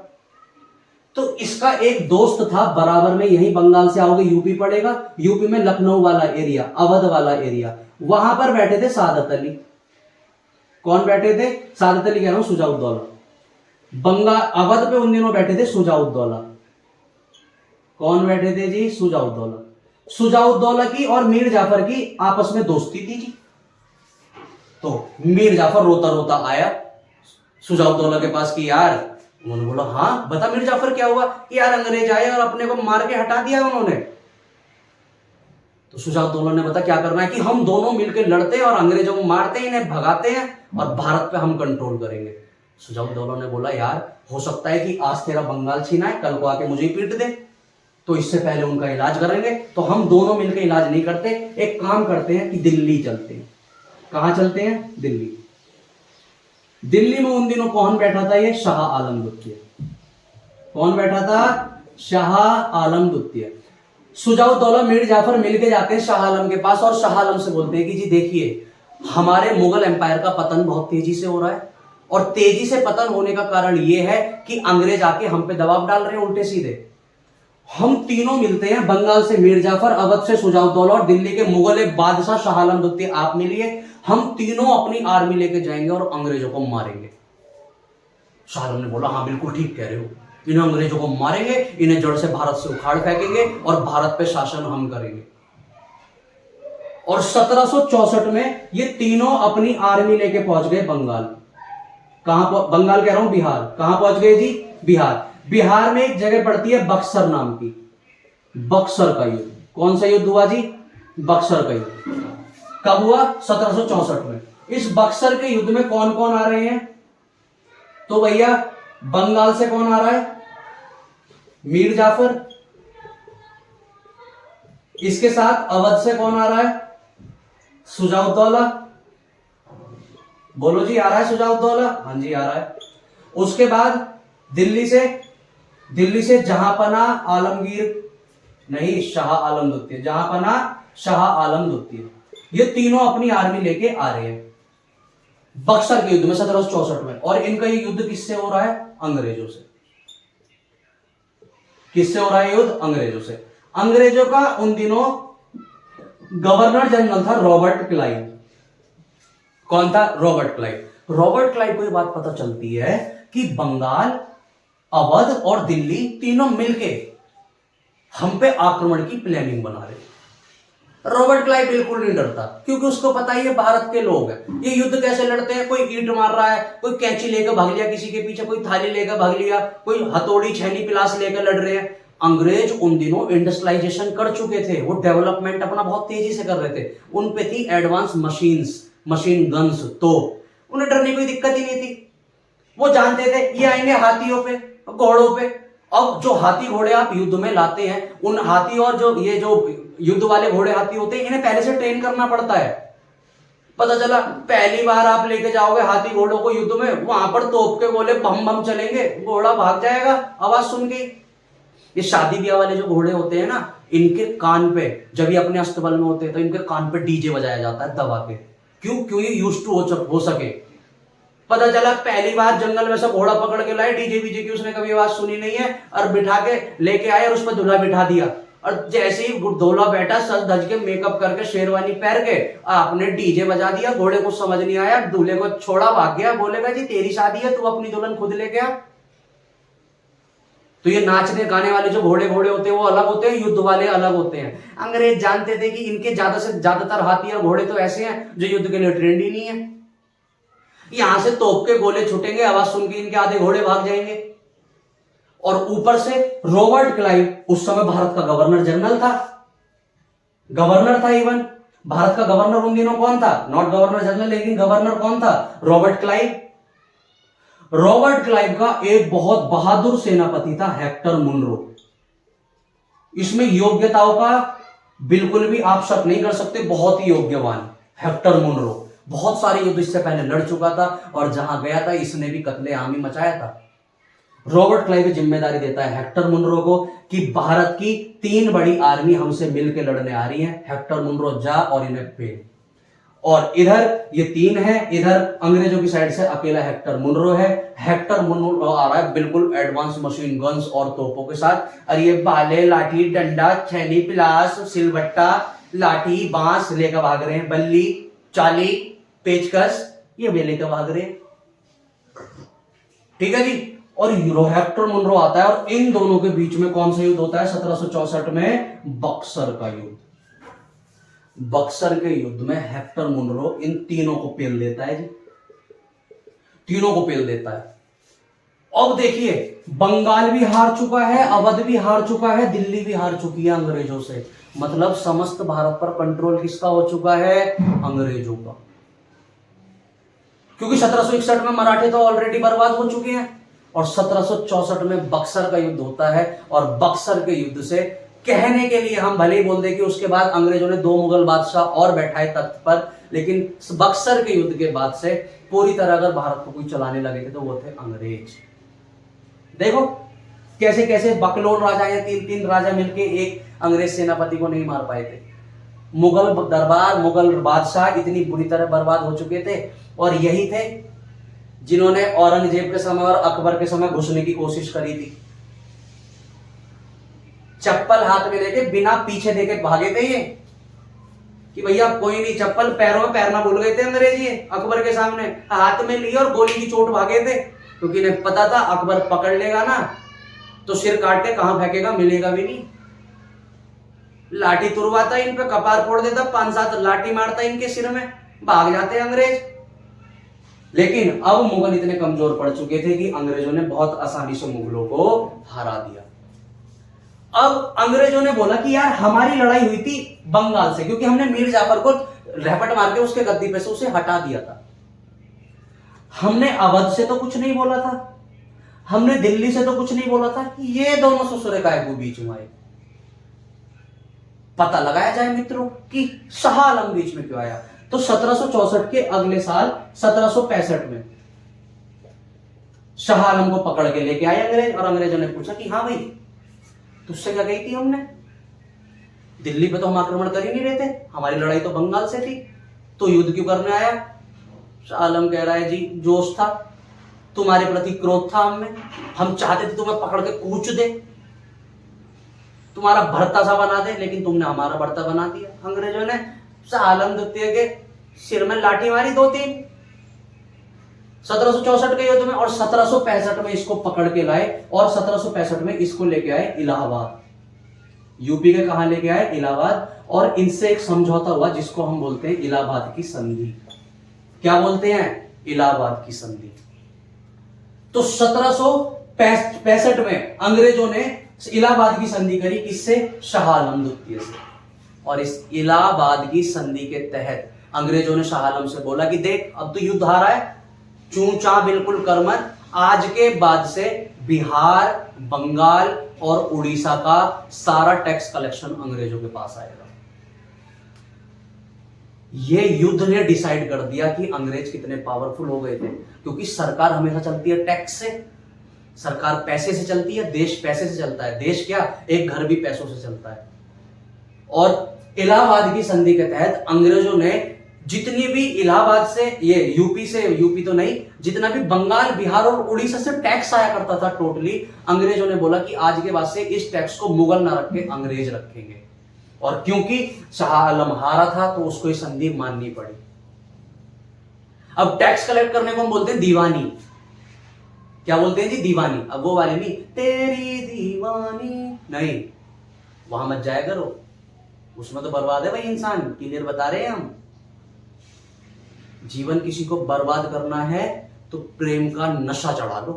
तो इसका एक दोस्त था बराबर में, यही बंगाल से आओगे यूपी पड़ेगा, यूपी में लखनऊ वाला एरिया, अवध वाला एरिया, वहां पर बैठे थे सादत अली। कौन बैठे थे? सादत अली कह रहा हूं, शुजाउद्दौला। बंगाल अवध पे उन दिनों बैठे थे शुजाउद्दौला। कौन बैठे थे जी? शुजाउद्दौला। शुजाउद्दौला की और मीर जाफर की आपस में दोस्ती थी जी। तो मीर जाफर रोता रोता आया शुजाउद्दौला के पास कि यार, उन्होंने बोला हाँ बता मीर जाफर क्या हुआ? कि यार अंग्रेज आए और अपने को मार के हटा दिया उन्होंने। तो शुजाउद्दौला ने बता क्या करना है कि हम दोनों मिलकर लड़ते हैं और अंग्रेजों को मारते हैं, इन्हें भगाते हैं और भारत पे हम कंट्रोल करेंगे। शुजाउद्दौला ने बोला यार हो सकता है कि आज तेरा बंगाल छीना है, कल को आके मुझे ही पीट दे, तो इससे पहले उनका इलाज करेंगे। तो हम दोनों मिलकर इलाज नहीं करते, एक काम करते हैं कि दिल्ली चलते हैं। कहां चलते हैं? दिल्ली। दिल्ली में उन दिनों कौन बैठा था? ये शाह आलम द्वितीय। कौन बैठा था? शाह आलम द्वितीय। शुजाउद्दौला मीर जाफर मिलके जाते हैं शाह आलम के पास और शाह आलम से बोलते हैं कि जी देखिए हमारे मुगल एम्पायर का पतन बहुत तेजी से हो रहा है, और तेजी से पतन होने का कारण यह है कि अंग्रेज आके हम पे दबाव डाल रहे हैं उल्टे सीधे। हम तीनों मिलते हैं, बंगाल से मीर जाफर, अवध से शुजाउद्दौला और दिल्ली के मुगल बादशाह शाह आलम द्वितीय आप मिलिए, हम तीनों अपनी आर्मी लेके जाएंगे और अंग्रेजों को मारेंगे। शाह आलम ने बोला हाँ बिल्कुल ठीक कह रहे हो, इन्हें अंग्रेजों को मारेंगे, इन्हें जड़ से भारत से उखाड़ फेंकेंगे और भारत पे शासन हम करेंगे। और 1764 में ये तीनों अपनी आर्मी लेके पहुंच गए बंगाल। कहां? बंगाल कह रहा हूं, बिहार। कहां पहुंच गए जी? बिहार। बिहार में एक जगह पड़ती है बक्सर नाम की। बक्सर का युद्ध। कौन सा युद्ध हुआ जी? बक्सर का युद्ध। कब हुआ? 1764 में। इस बक्सर के युद्ध में कौन कौन आ रहे हैं? तो भैया बंगाल से कौन आ रहा है? मीर जाफर। इसके साथ अवध से कौन आ रहा है? शुजाउद्दौला। बोलो जी, आ रहा है शुजाउद्दौला? हाँ जी आ रहा है। उसके बाद दिल्ली से जहांपनाह आलमगीर, नहीं, शाह आलम द्वितीय। जहांपनाह शाह आलम द्वितीय, ये तीनों अपनी आर्मी लेके आ रहे हैं बक्सर के युद्ध में 1764 में। और इनका ये युद्ध किससे हो रहा है? अंग्रेजों से। किससे हो रहा है युद्ध? अंग्रेजों से। अंग्रेजों का उन दिनों गवर्नर जनरल था रॉबर्ट क्लाइव। कौन था? Robert Clive. रॉबर्ट क्लाइव को ये बात पता चलती है कि बंगाल, अवध और दिल्ली तीनों मिलके हम पे आक्रमण की प्लानिंग बना रहे। रॉबर्ट क्लाइव बिल्कुल नहीं डरता, क्योंकि उसको पता है ये भारत के लोग हैं। ये युद्ध कैसे लड़ते हैं? कोई ईंट मार रहा है, कोई कैंची लेकर भाग लिया किसी के पीछे, कोई थाली लेकर भाग लिया, कोई हथौड़ी छेनी पिलास लेकर लड़ रहे हैं। अंग्रेज उन दिनों इंडस्ट्रियलाइजेशन कर चुके थे, वो डेवलपमेंट अपना बहुत तेजी से कर रहे थे, उन पे थी एडवांस मशीन्स, मशीन गन्स, तो उन्हें डरने की कोई दिक्कत ही नहीं थी। वो जानते थे ये आएंगे हाथियों पे, घोड़ों पे। अब जो हाथी घोड़े आप युद्ध में लाते हैं, उन हाथी और जो ये जो युद्ध वाले घोड़े हाथी होते हैं, इन्हें पहले से ट्रेन करना पड़ता है। पता चला पहली बार आप लेके जाओगे हाथी घोड़ों को युद्ध में, वहां पर तोप के गोले बम बम चलेंगे, घोड़ा भाग जाएगा आवाज सुन के। ये शादी ब्याह वाले जो घोड़े होते हैं ना, इनके कान पे, जब ये अपने अस्तबल में होते हैं तो इनके कान पे डीजे बजाया जाता है दबा के। क्यों? क्यों? ये यूज्ड टू हो सके। पता चला पहली बार जंगल में से घोड़ा पकड़ के लाए, डीजे बीजे की उसने कभी आवाज सुनी नहीं है, और बिठा के लेके आए और उस पर दूल्हा बिठा दिया। और जैसे ही दूल्हा बैठा, सज धज के, मेकअप करके, शेरवानी पहन के, आपने डीजे बजा दिया, घोड़े को समझ नहीं आया, दूल्हे को छोड़ा, भाग गया, बोलेगा जी तेरी शादी है, तू अपनी दुल्हन खुद लेके आ। तो ये नाचने गाने वाले जो घोड़े घोड़े होते हैं वो अलग होते हैं, युद्ध वाले अलग होते हैं। अंग्रेज जानते थे कि इनके ज्यादा से ज्यादातर हाथी और घोड़े तो ऐसे हैं जो युद्ध के लिए ट्रेंड ही नहीं है। यहां से तोप के गोले छूटेंगे, आवाज सुन के इनके आधे घोड़े भाग जाएंगे। और ऊपर से रॉबर्ट क्लाइव उस समय भारत का गवर्नर जनरल था, गवर्नर था। इवन भारत का गवर्नर उन दिनों कौन था? नॉट गवर्नर जनरल, लेकिन गवर्नर कौन था? Robert Clive. रॉबर्ट क्लाइव का एक बहुत बहादुर सेनापति था हेक्टर मुनरो। इसमें योग्यताओं का बिल्कुल भी आप शक नहीं कर सकते, बहुत ही योग्यवान हेक्टर मुनरो। बहुत सारे युद्ध इससे पहले लड़ चुका था और जहां गया था इसने भी कत्लेआम ही मचाया था। रॉबर्ट क्लाइव जिम्मेदारी देता है हेक्टर मुनरो को कि भारत की 3 बड़ी आर्मी हमसे मिलकर लड़ने आ रही है, हेक्टर मुनरो जा और इन्हें पे। और इधर ये 3 है, इधर अंग्रेजों की साइड से अकेला हेक्टर मुनरो है। हेक्टर मुनरो आ रहा है बिल्कुल एडवांस मशीन गन्स और तोपों के साथ, और ये भाले, लाठी, डंडा, छैनी, पिलास, सिलबट्टा, लाठी, बांस लेकर भाग रहे हैं, बल्ली, चाली, पेचकस, ये भी लेकर भाग रहे हैं। ठीक है जी। और हेक्टर मुनरो आता है और इन दोनों के बीच में कौन सा युद्ध होता है? 1764 में बक्सर का युद्ध। बक्सर के युद्ध में हेक्टर मुनरो इन तीनों को पेल देता है जी, तीनों को पेल देता है। अब देखिए, बंगाल भी हार चुका है, अवध भी हार चुका है, दिल्ली भी हार चुकी है अंग्रेजों से। मतलब समस्त भारत पर कंट्रोल किसका हो चुका है? अंग्रेजों का। क्योंकि 1761 में मराठे तो ऑलरेडी बर्बाद हो चुके हैं और 1764 में बक्सर का युद्ध होता है। और बक्सर के युद्ध से कहने के लिए हम भले ही बोल दें कि उसके बाद अंग्रेजों ने 2 मुगल बादशाह और बैठाए तख्त पर, लेकिन बक्सर के युद्ध के बाद से पूरी तरह अगर भारत को कोई चलाने लगे थे तो वो थे अंग्रेज। देखो कैसे कैसे बकलोल राजा या 3 राजा मिलके एक अंग्रेज सेनापति को नहीं मार पाए थे। मुगल दरबार, मुगल बादशाह इतनी बुरी तरह बर्बाद हो चुके थे, और यही थे जिन्होंने औरंगजेब के समय और अकबर के समय घुसने की कोशिश करी थी। चप्पल हाथ में लेके बिना पीछे देखे भागे थे ये कि भैया कोई नहीं, चप्पल पैरों में पैरना भूल गए थे अंग्रेज ये अकबर के सामने, हाथ में ली और गोली की चोट भागे थे, क्योंकि इन्हें पता था अकबर पकड़ लेगा ना तो सिर काट के कहां फेंकेगा, मिलेगा भी नहीं। लाठी तुरवाता इन पे, कपार फोड़ देता, 5-7 लाठी मारता इनके सिर में, भाग जाते अंग्रेज। लेकिन अब मुगल इतने कमजोर पड़ चुके थे कि अंग्रेजों ने बहुत आसानी से मुगलों को हरा दिया। अब अंग्रेजों ने बोला कि यार हमारी लड़ाई हुई थी बंगाल से, क्योंकि हमने मीर जाफर को रैपट मार के उसके गद्दी पे से उसे हटा दिया था। हमने अवध से तो कुछ नहीं बोला था, हमने दिल्ली से तो कुछ नहीं बोला था, ये दोनों ससुरे काय को बीच में आए। पता लगाया जाए मित्रों कि शाह आलम बीच में क्यों आया। तो 1764 के अगले साल 1765 में शाह आलम को पकड़ के लेके आए अंग्रेज, और अंग्रेजों ने पूछा कि हाँ भाई तुझसे क्या कही थी हमने, दिल्ली पे तो हम आक्रमण कर ही नहीं रहे थे, हमारी लड़ाई तो बंगाल से थी, तो युद्ध क्यों करने आया? शाह आलम कह रहा है जी जोश था, तुम्हारे प्रति क्रोध था हमें, हम चाहते थे तुम्हें पकड़ के कूच दे, तुम्हारा भरता सा बना दे, लेकिन तुमने हमारा भरता बना दिया। अंग्रेजों ने शाह आलम द्वितीय के सिर में लाठी मारी 2-3 1764 के युद्ध में, और 1765 में इसको पकड़ के लाए, और 1765 में इसको लेके आए इलाहाबाद। यूपी के कहां लेके आए? इलाहाबाद। और इनसे एक समझौता हुआ जिसको हम बोलते हैं इलाहाबाद की संधि। क्या बोलते हैं? इलाहाबाद की संधि। तो 1765 में अंग्रेजों ने इलाहाबाद की संधि करी, किससे? शाह आलम द्वितीय से। और इस इलाहाबाद की संधि के तहत अंग्रेजों ने शाह आलम से बोला कि देख अब तो युद्ध हारा है, चूचा बिल्कुल कर मत, आज के बाद से बिहार, बंगाल और उड़ीसा का सारा टैक्स कलेक्शन अंग्रेजों के पास आएगा। यह युद्ध ने डिसाइड कर दिया कि अंग्रेज कितने पावरफुल हो गए थे, क्योंकि सरकार हमेशा चलती है टैक्स से, सरकार पैसे से चलती है, देश पैसे से चलता है, देश क्या एक घर भी पैसों से चलता है। और इलाहाबाद की संधि के तहत अंग्रेजों ने जितनी भी इलाहाबाद से, ये यूपी तो नहीं, जितना भी बंगाल, बिहार और उड़ीसा से टैक्स आया करता था टोटली, अंग्रेजों ने बोला कि आज के बाद से इस टैक्स को मुगल ना रख के अंग्रेज रखेंगे। और क्योंकि शाह आलम हारा था तो उसको ये संधि माननी पड़ी। अब टैक्स कलेक्ट करने को हम बोलते हैं दीवानी। क्या बोलते हैं जी? दीवानी। अब वो वाले नहीं, तेरी दीवानी नहीं, वहां मत जाया करो, उसमें तो बर्बाद है भाई इंसान। क्लियर बता रहे हैं हम। जीवन किसी को बर्बाद करना है तो प्रेम का नशा चढ़ा लो,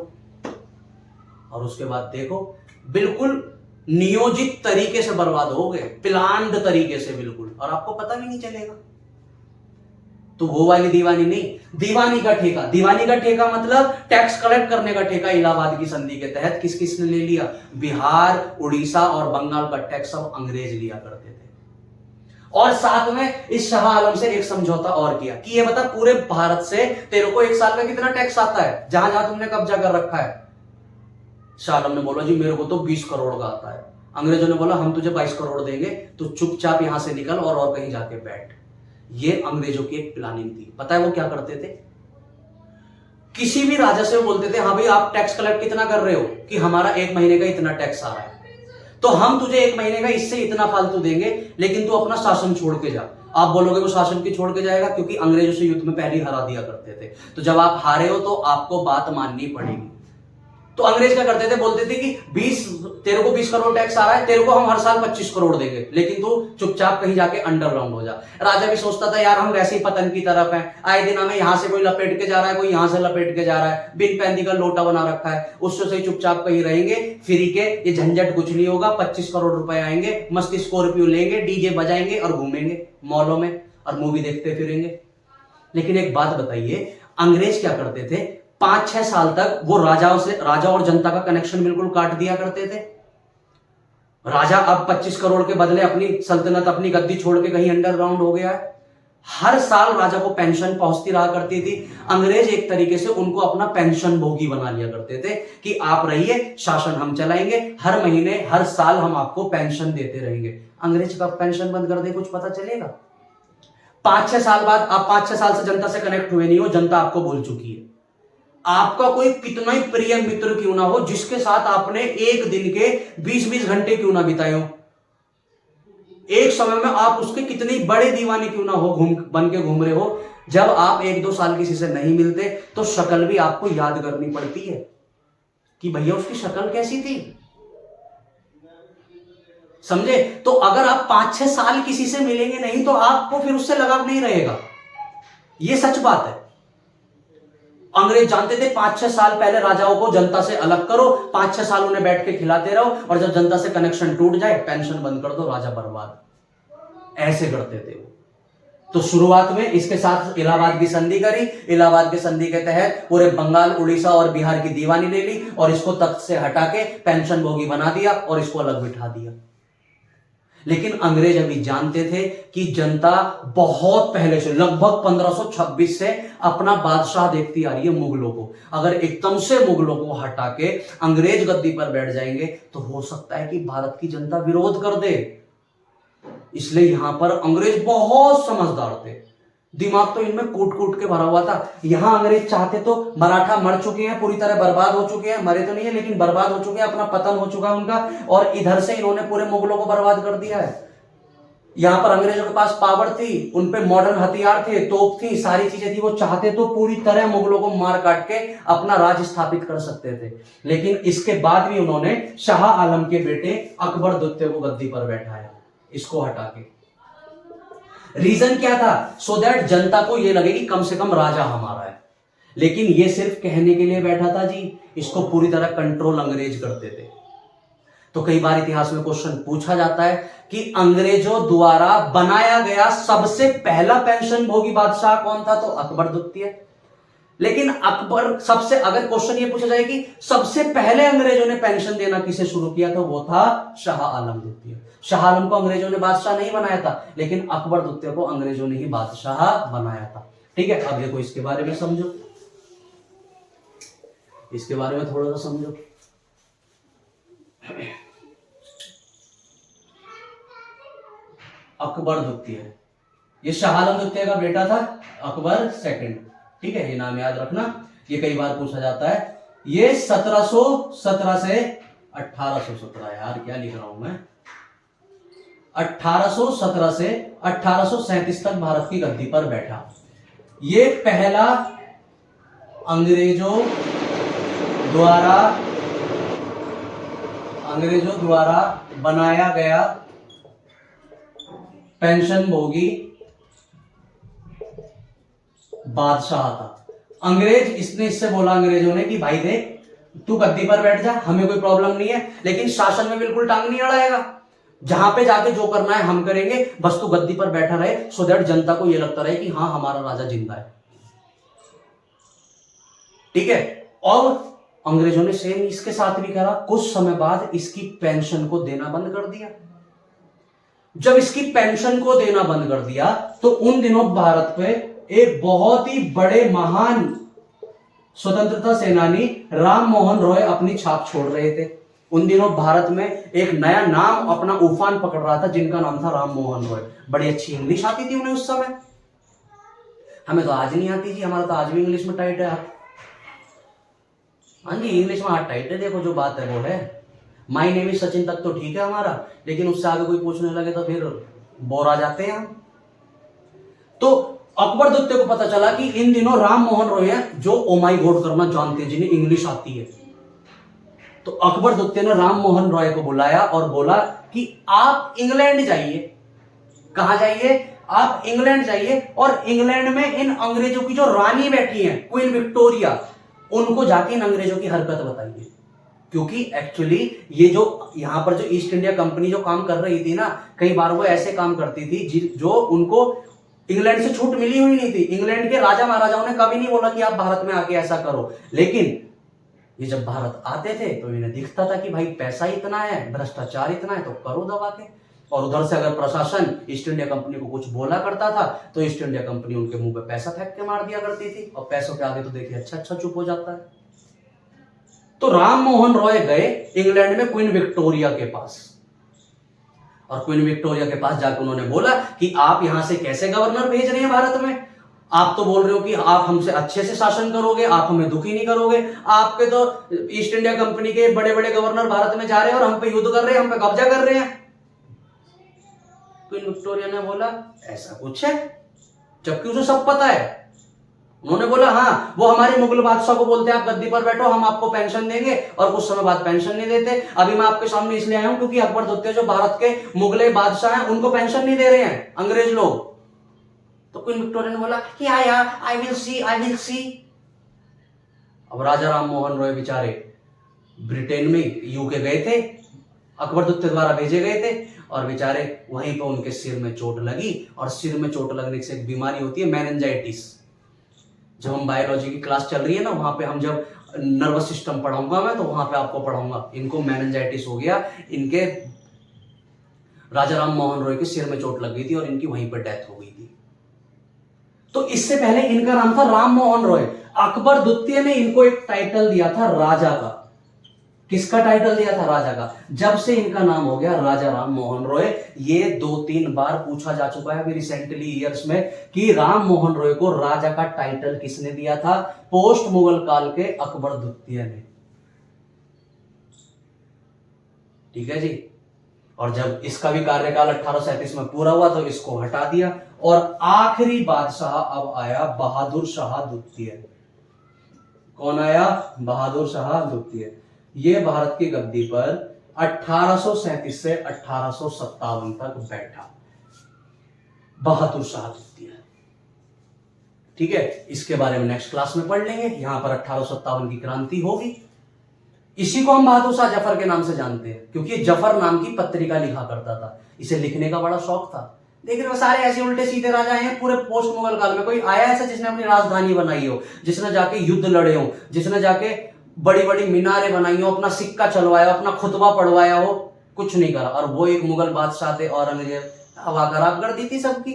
और उसके बाद देखो बिल्कुल नियोजित तरीके से बर्बाद हो गए, प्लान्ड तरीके से बिल्कुल, और आपको पता भी नहीं चलेगा। तो वो वाली दीवानी नहीं, दीवानी का ठेका। दीवानी का ठेका मतलब टैक्स कलेक्ट करने का ठेका। इलाहाबाद की संधि के तहत किस किसने ले लिया? बिहार, उड़ीसा और बंगाल का टैक्स सब अंग्रेज लिया करते थे। और साथ में इस शाह आलम से एक समझौता और किया कि ये बता पूरे भारत से तेरे को एक साल का कितना टैक्स आता है जहां जहां तुमने कब्जा कर रखा है। शाह आलम ने बोला जी मेरे को तो 20 करोड़ का आता है। अंग्रेजों ने बोला हम तुझे 22 करोड़ देंगे, तो चुपचाप यहां से निकल और कहीं जाके बैठ। ये अंग्रेजों की एक प्लानिंग थी। पता है वो क्या करते थे? किसी भी राजा से वो बोलते थे हाँ भाई आप टैक्स कलेक्ट कितना कर रहे हो? कि हमारा 1 महीने का इतना टैक्स आ रहा है, तो हम तुझे 1 महीने का इससे इतना फालतू देंगे, लेकिन तू अपना शासन छोड़ के जा। आप बोलोगे वो शासन की छोड़ के जाएगा, क्योंकि अंग्रेजों से युद्ध में पहले हरा दिया करते थे। तो जब आप हारे हो तो आपको बात माननी पड़ेगी। तो अंग्रेज क्या करते थे? बोलते थे कि तेरे को 20 करोड़ टैक्स आ रहा है, तेरे को हम हर साल 25 करोड़ देंगे, लेकिन तू चुपचाप कहीं जाके अंडरग्राउंड हो जा। राजा भी सोचता था यार हम वैसे ही पतन की तरफ हैं, आए दिन हमें यहां से कोई लपेट के जा रहा है, कोई यहां से लपेट के जा रहा है, बिन पैंदी का लोटा बना रखा है, उससे सही चुपचाप कहीं रहेंगे, फ्री के, ये झंझट कुछ नहीं होगा, 25 करोड़ रुपए आएंगे, मस्त स्कॉर्पियो लेंगे, डीजे बजाएंगे और घूमेंगे मॉलों में और मूवी देखते फिरेंगे। लेकिन एक बात बताइए, अंग्रेज क्या करते थे? 5-6 साल तक वो राजा और जनता का कनेक्शन बिल्कुल काट दिया करते थे। राजा अब 25 करोड़ के बदले अपनी सल्तनत, अपनी गद्दी छोड़ के कहीं अंडरग्राउंड हो गया है। हर साल राजा को पेंशन पहुंचती रहा करती थी। अंग्रेज एक तरीके से उनको अपना पेंशन भोगी बना लिया करते थे कि आप रहिए, शासन हम चलाएंगे, हर महीने हर साल हम आपको पेंशन देते रहेंगे। अंग्रेज का पेंशन बंद कर दे, कुछ पता चलेगा? 5-6 साल बाद, आप 5-6 साल से जनता से कनेक्ट हुए नहीं हो, जनता आपको भूल चुकी है। आपका कोई कितना ही प्रिय मित्र क्यों ना हो, जिसके साथ आपने एक दिन के 20-20 घंटे क्यों ना बिताए हो, एक समय में आप उसके कितने बड़े दीवाने क्यों ना हो, बन के घूम रहे हो, जब आप 1-2 साल किसी से नहीं मिलते तो शक्ल भी आपको याद करनी पड़ती है कि भैया उसकी शक्ल कैसी थी। समझे? तो अगर आप 5-6 साल किसी से मिलेंगे नहीं तो आपको फिर उससे लगाव नहीं रहेगा। यह सच बात है। अंग्रेज जानते थे 5-6 साल पहले राजाओं को जनता से अलग करो, 5-6 साल उन्हें बैठ के खिलाते रहो, और जब जनता से कनेक्शन टूट जाए पेंशन बंद कर दो, राजा बर्बाद। ऐसे करते थे वो। तो शुरुआत में इसके साथ इलाहाबाद की संधि करी। इलाहाबाद की संधि के तहत पूरे बंगाल, उड़ीसा और बिहार की दीवानी ले ली और इसको तख्त से हटा के पेंशन भोगी बना दिया और इसको अलग बिठा दिया। लेकिन अंग्रेज अभी जानते थे कि जनता बहुत पहले से, लगभग 1526 से अपना बादशाह देखती आ रही है मुगलों को। अगर एकदम से मुगलों को हटा के अंग्रेज गद्दी पर बैठ जाएंगे तो हो सकता है कि भारत की जनता विरोध कर दे। इसलिए यहां पर अंग्रेज बहुत समझदार थे, दिमाग तो इनमें कूट कूट के भरा हुआ था। यहां अंग्रेज चाहते तो मराठा मर चुके हैं, पूरी तरह बर्बाद हो चुके हैं, मरे तो नहीं है लेकिन बर्बाद हो चुके हैं, अपना पतन हो चुका है उनका, और इधर से इन्होंने पूरे मुगलों को बर्बाद कर दिया है। यहां पर अंग्रेजों के पास पावर थी, उनपे मॉडर्न हथियार थे, तोप थी, सारी चीजें थी, वो चाहते तो पूरी तरह मुगलों को मार काट के अपना राज स्थापित कर सकते थे। लेकिन इसके बाद भी उन्होंने शाह आलम के बेटे अकबर द्वितीय को गद्दी पर बैठाया, इसको हटा के। रीजन क्या था? सो दैट जनता को यह लगे कि कम से कम राजा हमारा है। लेकिन यह सिर्फ कहने के लिए बैठा था जी, इसको पूरी तरह कंट्रोल अंग्रेज करते थे। तो कई बार इतिहास में क्वेश्चन पूछा जाता है कि अंग्रेजों द्वारा बनाया गया सबसे पहला पेंशन भोगी बादशाह कौन था? तो अकबर द्वितीय। लेकिन अकबर सबसे, अगर क्वेश्चन ये पूछा जाए कि सबसे पहले अंग्रेजों ने पेंशन देना किसे शुरू किया, तो वो था शाह आलम द्वितीय। शाह आलम को अंग्रेजों ने बादशाह नहीं बनाया था, लेकिन अकबर द्वितीय को अंग्रेजों ने ही बादशाह बनाया था। ठीक है, अब देखो इसके बारे में समझो, इसके बारे में थोड़ा सा समझो। अकबर द्वितीय, ये शाह आलम द्वितीय का बेटा था, अकबर सेकंड। ठीक है, ये नाम याद रखना, ये कई बार पूछा जाता है। ये 1717 से 1817, यार क्या लिख रहा हूं मैं, 1817 से 1837 तक भारत की गद्दी पर बैठा। ये पहला अंग्रेजों द्वारा अंग्रेजों द्वारा बनाया गया पेंशनभोगी बादशाह था। अंग्रेज इससे बोला अंग्रेजों ने कि भाई देख, तू गद्दी पर बैठ जा, हमें कोई प्रॉब्लम नहीं है, लेकिन शासन में बिल्कुल टांग नहीं अड़ाएगा। जहां पे जाके जो करना है हम करेंगे, बस तू गद्दी पर बैठा रहे, सो दैट जनता को यह लगता रहे कि हाँ हमारा राजा जिंदा है। ठीक है। और अंग्रेजों ने सेम इसके साथ भी करा। कुछ समय बाद इसकी पेंशन को देना बंद कर दिया। जब इसकी पेंशन को देना बंद कर दिया तो उन दिनों भारत पे एक बहुत ही बड़े महान स्वतंत्रता सेनानी राम मोहन रॉय अपनी छाप छोड़ रहे थे। उन दिनों भारत में एक नया नाम अपना उफान पकड़ रहा था, जिनका नाम था राम मोहन रॉय। बड़ी अच्छी इंग्लिश आती थी उन्हें उस समय। हमें तो आज नहीं आती जी, हमारा तो आज भी इंग्लिश में टाइट है। हाँ जी, इंग्लिश में हाथ टाइट है। देखो जो बात है वो है। माय नेम इज सचिन तक तो ठीक है हमारा, लेकिन उससे आगे कोई पूछने लगे तो फिर बोर आ जाते हैं हम। तो अकबर द्वितीय को पता चला कि इन दिनों राम मोहन रॉय हैं जो ओ माय गॉड करना जानते हैं, जिन्हें इंग्लिश आती है। तो अकबर द्वितीय ने राम मोहन रॉय को बुलाया और बोला कि आप इंग्लैंड जाइए। कहां जाइए? आप इंग्लैंड जाइए और इंग्लैंड में इन अंग्रेजों की जो रानी बैठी है, क्वीन विक्टोरिया, उनको जाके इन अंग्रेजों की हरकत बताइए। क्योंकि एक्चुअली ये जो यहां पर जो ईस्ट इंडिया कंपनी जो काम कर रही थी ना, कई बार वो ऐसे काम करती थी जो उनको इंग्लैंड से छूट मिली हुई नहीं थी। इंग्लैंड के राजा महाराजाओं ने कभी नहीं बोला कि आप भारत में आके ऐसा करो, लेकिन ये जब भारत आते थे तो इन्हें दिखता था कि भाई पैसा इतना है, भ्रष्टाचार इतना है, तो करो दबा के। और उधर से अगर प्रशासन ईस्ट इंडिया कंपनी को कुछ बोला करता था तो ईस्ट इंडिया कंपनी उनके मुंह पे पैसा फेंक के मार दिया करती थी। और पैसों के आगे तो देखिए अच्छा चुप हो जाता है। तो राम मोहन रॉय गए इंग्लैंड में क्वीन विक्टोरिया के पास, और क्वीन विक्टोरिया के पास जाकर उन्होंने बोला कि आप यहां से कैसे गवर्नर भेज रहे हैं भारत में? आप तो बोल रहे हो कि आप हमसे अच्छे से शासन करोगे, आप हमें दुखी नहीं करोगे। आपके तो ईस्ट इंडिया कंपनी के बड़े बड़े गवर्नर भारत में जा रहे हैं और हम पे युद्ध कर रहे हैं, हम पे कब्जा कर रहे हैं। क्वीन विक्टोरिया ने बोला ऐसा कुछ है, जबकि उसे सब पता है। उन्होंने बोला हाँ, वो हमारे मुगल बादशाह को बोलते हैं आप गद्दी पर बैठो, हम आपको पेंशन देंगे, और कुछ समय बाद पेंशन नहीं देते। अभी मैं आपके सामने इसलिए आया हूं क्योंकि अकबर द्वितीय जो भारत के मुगले बादशाह हैं उनको पेंशन नहीं दे रहे हैं अंग्रेज लोग। तो क्वीन विक्टोरिया ने बोला कि आई विल सी। अब राजा राम मोहन रॉय बेचारे ब्रिटेन में यूके गए थे, अकबर द्वितीय द्वारा भेजे गए थे, और बेचारे वहीं पर उनके सिर में चोट लगी। और सिर में चोट लगने से एक बीमारी होती है मेनिंजाइटिस। जब हम बायोलॉजी की क्लास चल रही है ना, वहां पे हम जब नर्वस सिस्टम पढ़ाऊंगा मैं, तो वहां पे आपको पढ़ाऊंगा। इनको मेनिंजाइटिस हो गया, इनके राजा राम मोहन रॉय के सिर में चोट लग गई थी और इनकी वहीं पर डेथ हो गई थी। तो इससे पहले इनका नाम था राम मोहन रॉय। अकबर द्वितीय ने इनको एक टाइटल दिया था राजा का। किसका टाइटल दिया था? राजा का। जब से इनका नाम हो गया राजा राम मोहन रॉय। ये 2-3 बार पूछा जा चुका है अभी रिसेंटली ईयर्स में कि राम मोहन रॉय को राजा का टाइटल किसने दिया था? पोस्ट मुगल काल के अकबर द्वितीय ने। ठीक है जी। और जब इसका भी कार्यकाल 1837 में पूरा हुआ तो इसको हटा दिया, और आखिरी बादशाह अब आया बहादुर शाह द्वितीय। कौन आया? बहादुर शाह द्वितीय। ये भारत की गद्दी पर 1837 से 1857 तक बैठा, बहादुर शाह द्वितीय। ठीक है, इसके बारे में नेक्स्ट क्लास में पढ़ लेंगे। यहां पर 1857 की क्रांति होगी। इसी को हम बहादुर शाह जफर के नाम से जानते हैं, क्योंकि जफर नाम की पत्रिका लिखा करता था। इसे लिखने का बड़ा शौक था। देख रहे हो, सारे ऐसे उल्टे सीधे राजा हैं पूरे पोस्ट मुगल काल में। कोई आया ऐसा जिसने अपनी राजधानी बनाई हो, जिसने जाके युद्ध लड़े हो, जिसने जाके बड़ी बड़ी मीनारें बनाई हो, अपना सिक्का चलवाया हो, अपना खुतबा पढ़वाया हो? कुछ नहीं करा। और वो एक मुगल बादशाह थे, औरंगजेब हवा खराब कर दी थी सबकी।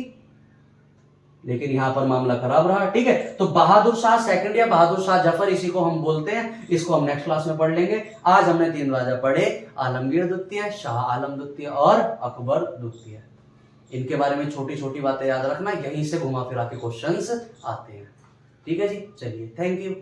लेकिन यहां पर मामला खराब रहा। ठीक है, तो बहादुर शाह सेकंड या बहादुर शाह जफर, इसी को हम बोलते हैं। इसको हम नेक्स्ट क्लास में पढ़ लेंगे। आज हमने 3 राजा पढ़े, आलमगीर द्वितीय, शाह आलम द्वितीय और अकबर द्वितीय। इनके बारे में छोटी छोटी बातें याद रखना, यहीं से घुमा फिरा के क्वेश्चंस आते हैं। ठीक है जी, चलिए, थैंक यू।